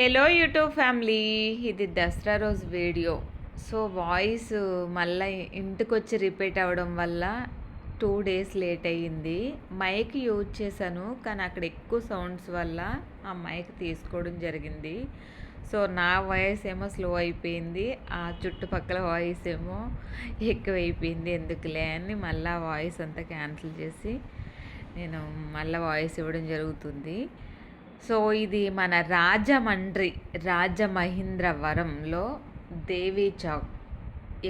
Hello YouTube family, ఇది దసరా రోజు video. So voice మళ్ళీ ఇంటికొచ్చి రిపీట్ అవ్వడం వల్ల 2 days లేట్ అయ్యింది. మైక్ యూజ్ చేశాను, కానీ అక్కడ ఎక్కువ సౌండ్స్ వల్ల ఆ మైక్ తీసుకోవడం జరిగింది. సో నా వాయిస్ ఏమో స్లో అయిపోయింది, ఆ చుట్టుపక్కల వాయిస్ ఏమో ఎక్కువైపోయింది. ఎందుకులే అని మళ్ళీ వాయిస్ అంతా క్యాన్సిల్ చేసి నేను మళ్ళీ వాయిస్ ఇవ్వడం జరుగుతుంది. సో ఇది మన రాజమహేంద్రవరంలో దేవీ చౌక్.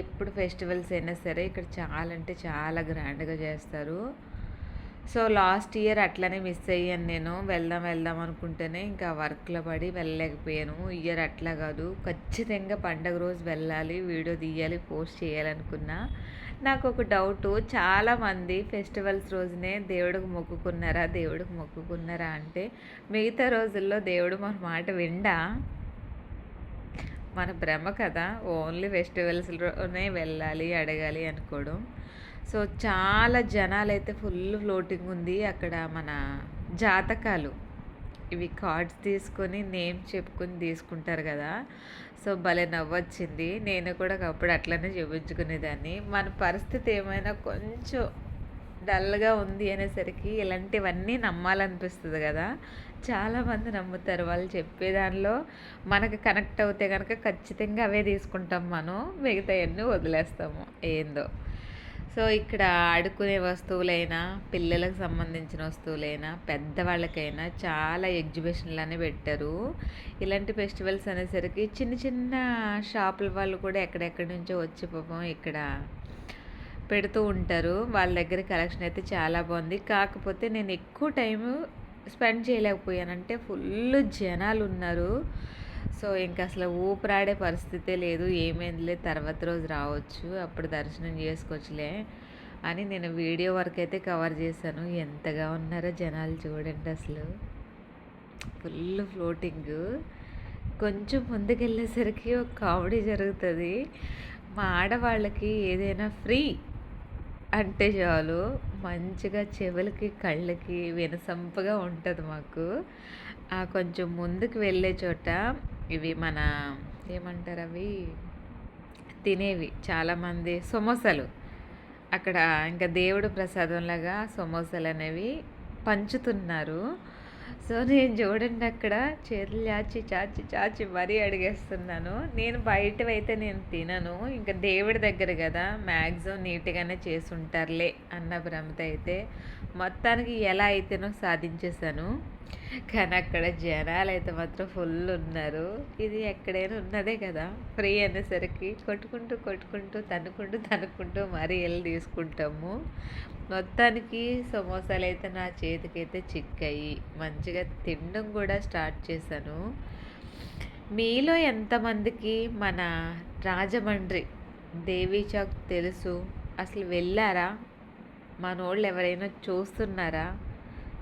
ఎప్పుడు ఫెస్టివల్స్ అయినా సరే ఇక్కడ చాలా అంటే చాలా గ్రాండ్గా చేస్తారు. సో లాస్ట్ ఇయర్ అట్లనే మిస్ అయ్యాను నేను. వెళ్దాం వెళ్దాం అనుకుంటేనే ఇంకా వర్క్లో పడి వెళ్ళలేకపోయాను. ఇయర్ అట్లా కాదు, ఖచ్చితంగా పండగ రోజు వెళ్ళాలి, వీడియో తీయాలి, పోస్ట్ చేయాలనుకున్నా. నాకు ఒక డౌటు, చాలామంది ఫెస్టివల్స్ రోజునే దేవుడికి మొక్కుకున్నారా అంటే మిగతా రోజుల్లో దేవుడు మన మాట విండా? మన భ్రమ కదా, ఓన్లీ ఫెస్టివల్స్లోనే వెళ్ళాలి, అడగాలి అనుకోవడం. సో చాలా జనాలు అయితే ఫుల్ ఫ్లోటింగ్ ఉంది అక్కడ. మన జాతకాలు ఇవి కార్డ్స్ తీసుకొని నేమ్ చెప్పుకొని తీసుకుంటారు కదా. సో భలే నవ్వొచ్చింది. నేను కూడా ఒకప్పుడు అట్లనే చూపించుకునేదాన్ని. మన పరిస్థితి ఏమైనా కొంచెం డల్గా ఉంది అనేసరికి ఇలాంటివన్నీ నమ్మాలనిపిస్తుంది కదా. చాలామంది నమ్ముతారు, వాళ్ళు చెప్పేదానిలో మనకు కనెక్ట్ అవుతే కనుక ఖచ్చితంగా అవే తీసుకుంటాం, మనం మిగతావన్నీ వదిలేస్తాము ఏందో. సో ఇక్కడ ఆడుకునే వస్తువులైనా, పిల్లలకు సంబంధించిన వస్తువులైనా, పెద్దవాళ్ళకైనా చాలా ఎగ్జిబిషన్లనే పెట్టారు. ఇలాంటి ఫెస్టివల్స్ అనేసరికి చిన్న చిన్న షాపుల వాళ్ళు కూడా ఎక్కడెక్కడి నుంచో వచ్చి పాపం ఇక్కడ పెడుతూ ఉంటారు. వాళ్ళ దగ్గర కలెక్షన్ అయితే చాలా బాగుంది. కాకపోతే నేను ఎక్కువ టైము స్పెండ్ చేయలేకపోయాను, అంటే ఫుల్ జనాలు ఉన్నారు. సో ఇంకా అసలు ఊపిరాడే పరిస్థితే లేదు. ఏమైందిలే, తర్వాత రోజు రావచ్చు, అప్పుడు దర్శనం చేసుకోవచ్చులే అని నేను వీడియో వరకు అయితే కవర్ చేశాను. ఎంతగా ఉన్నారో జనాలు చూడండి, అసలు ఫుల్ ఫ్లోటింగ్. కొంచెం ముందుకెళ్ళేసరికి ఒక కామెడీ జరుగుతుంది. మా ఆడవాళ్ళకి ఏదైనా ఫ్రీ అంటే చాలు, మంచిగా చెవులకి కళ్ళకి వినసంపుగా ఉంటుంది మాకు. కొంచెం ముందుకు వెళ్ళే చోట ఇవి మన ఏమంటారు అవి తినేవి, చాలామంది సమోసాలు అక్కడ ఇంకా దేవుడు ప్రసాదంలాగా సమోసాలు అనేవి పంచుతున్నారు. సో నేను చూడండి అక్కడ చేతులు చాచి చాచి మరీ అడిగేస్తున్నాను. నేను బయటవైతే నేను తినను, ఇంకా దేవుడి దగ్గర కదా మ్యాక్సిమం నీట్గానే చేసి ఉంటారులే అన్న భ్రమత అయితే మొత్తానికి ఎలా అయితేనో సాధించేశాను. కానీ అక్కడ జనాలు అయితే మాత్రం ఫుల్ ఉన్నారు. ఇది ఎక్కడైనా ఉన్నదే కదా, ఫ్రీ అనేసరికి కొట్టుకుంటూ తనుకుంటూ మరీ వెళ్ళి తీసుకుంటాము. మొత్తానికి సమోసాలు అయితే నా చేతికైతే చిక్కాయి. మంచిగా తినడం కూడా స్టార్ట్ చేశాను. మీలో ఎంతమందికి మన రాజమండ్రి దేవీ చౌక్ తెలుసు? అసలు వెళ్ళారా? మనోళ్ళు ఎవరైనా చూస్తున్నారా?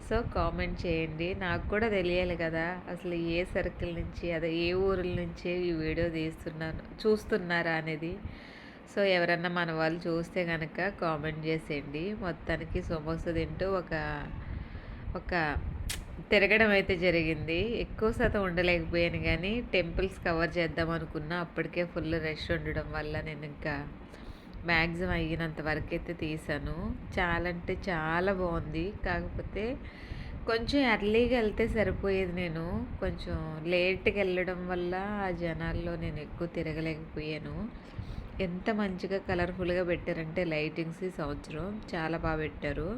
సో కామెంట్ చేయండి, నాకు కూడా తెలియాలి కదా అసలు ఏ సర్కిల్ నుంచి, అదే ఏ ఊరుల నుంచి ఈ వీడియో చూస్తున్నారా అనేది. సో ఎవరన్నా మన వాళ్ళు చూస్తే కనుక కామెంట్ చేసేయండి. మొత్తానికి సమోసా తింటూ ఒక తిరగడం అయితే జరిగింది. ఎక్కువ శాతం ఉండలేకపోయాను, కానీ టెంపుల్స్ కవర్ చేద్దాం అనుకున్నా. అప్పటికే ఫుల్ రష్ ఉండడం వల్ల నేను ఇంకా మ్యాక్సిమం అయినంత వరకు అయితే తీసాను. చాలా అంటే చాలా బాగుంది. కాకపోతే కొంచెం ఎర్లీగా వెళ్తే సరిపోయేది. నేను కొంచెం లేట్గా వెళ్ళడం వల్ల ఆ జనాల్లో నేను ఎక్కువ తిరగలేకపోయాను. ఎంత మంచిగా కలర్ఫుల్గా పెట్టారంటే లైటింగ్స్ ఈ సంవత్సరం చాలా బాగా పెట్టారు.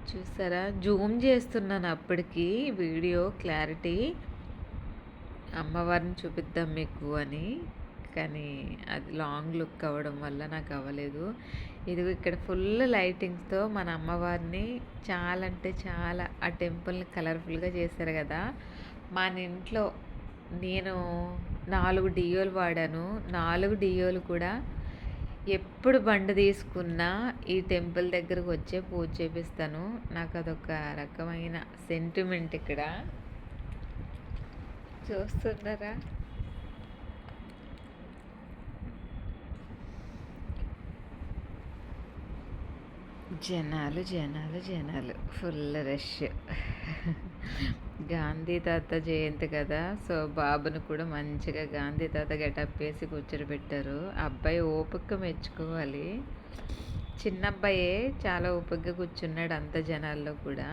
చూసారా, జూమ్ చేస్తున్నాను అప్పటికి వీడియో క్లారిటీ, అమ్మవారిని చూపిద్దాం మీకు అని, కానీ అది లాంగ్ లుక్ అవ్వడం వల్ల నాకు అవ్వలేదు. ఇదిగో ఇక్కడ ఫుల్ లైటింగ్స్తో మన అమ్మవారిని చాలా అంటే చాలా ఆ టెంపుల్ని కలర్ఫుల్గా చేశారు కదా. మన ఇంట్లో నేను 4 డియోలు వాడాను. 4 డియోలు కూడా ఎప్పుడు బండి తీసుకున్నా ఈ టెంపుల్ దగ్గరకు వచ్చే పూజ చేపిస్తాను. నాకు అదొక రకమైన సెంటిమెంట్. ఇక్కడ చూస్తున్నారా, జనాలు ఫుల్ రష్. గాంధీ తాత జయంతి కదా! సో, బాబుని కూడా మంచిగా గాంధీ తాత గెటప్ ఏసి కూర్చోబెట్టారు. అబ్బాయి ఓపిక మెచ్చుకోవాలి. చిన్నబ్బాయే చాలా ఓపికగా కూర్చున్నాడు అంత జనాల్లో కూడా.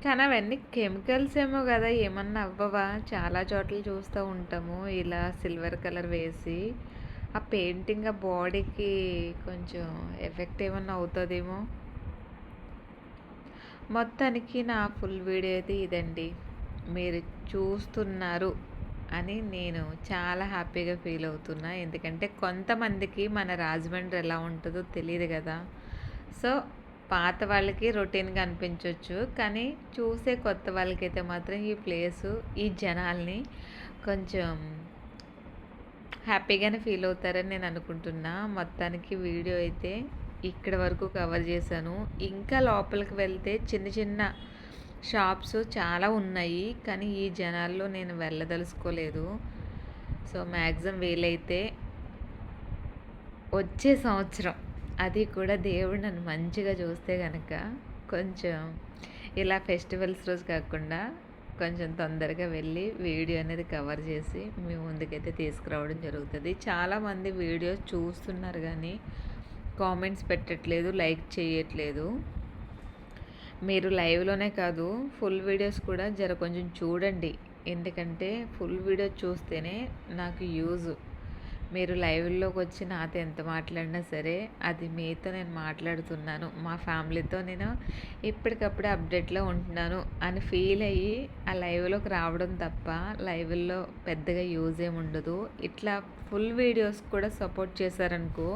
కానీ అవన్నీ కెమికల్స్ ఏమో గదా! ఏమన్నా అవ్వవా? చాలా చోట్ల చూస్తూ ఉంటాము. ఇలా సిల్వర్ కలర్ వేసి, ఆ పెయింటింగ్ ఆ బాడీకి కొంచెం ఎఫెక్ట్ ఏమన్నా అవుతదేమో! మొత్తానికి నా ఫుల్ వీడియో అయితే ఇదండి. మీరు చూస్తున్నారు అని నేను చాలా హ్యాపీగా ఫీల్ అవుతున్నా. ఎందుకంటే కొంతమందికి మన రాజమండ్రి ఎలా ఉంటదో తెలీదు గదా! సో, పాత వాళ్ళకి రొటీన్‌గా అనిపించొచ్చు. కానీ చూసే కొత్త వాళ్ళకైతే మాత్రం ఈ ప్లేసు, ఈ జనాల్ని కొంచెం హ్యాపీగానే ఫీల్ అవుతారని నేను అనుకుంటున్నా. మొత్తానికి వీడియో అయితే ఇక్కడి వరకు కవర్ చేశాను. ఇంకా లోపలికి వెళ్తే చిన్న చిన్న షాప్స్ చాలా ఉన్నాయి. కానీ ఈ జనాల్లో నేను వెళ్ళదలుచుకోలేదు. సో, మ్యాక్సిమం వీలైతే వచ్చే సంవత్సరం, అది కూడా దేవుడు నన్ను మంచిగా చూస్తే గనక కొంచెం ఇలా ఫెస్టివల్స్ రోజు కాకుండా కొంచెం తొందరగా వెళ్ళి వీడియో అనేది కవర్ చేసి మీ ముందుకైతే తీసుకురావడం జరుగుతుంది. చాలామంది వీడియోస్ చూస్తున్నారు కానీ కామెంట్స్ పెట్టట్లేదు, లైక్ చేయట్లేదు. మీరు లైవ్‌లోనే కాదు, ఫుల్ వీడియోస్ కూడా కొంచెం చూడండి. ఎందుకంటే ఫుల్ వీడియో చూస్తేనే నాకు యూజ్. మీరు లైవ్‌లోకొచ్చి నాతో ఎంత మాట్లాడినా సరే, అది మీతో నేను మాట్లాడుతున్నాను, మా ఫ్యామిలీతో నేను ఎప్పటికప్పుడు అప్డేట్‌లో ఉంటున్నాను అని ఫీల్ అయ్యి ఆ లైవ్‌లోకి రావడం తప్ప, లైవ్‌ల్లో పెద్దగా యూజ్ ఏమి ఉండదు. ఇట్లా ఫుల్ వీడియోస్ కూడా సపోర్ట్ చేశారనుకో,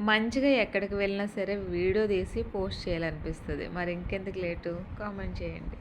మంచిగా ఎక్కడికి వెళ్ళినా సరే వీడియో తీసి పోస్ట్ చేయాలనిపిస్తది. మరి ఇంకెందుకు లేటు? కామెంట్ చేయండి.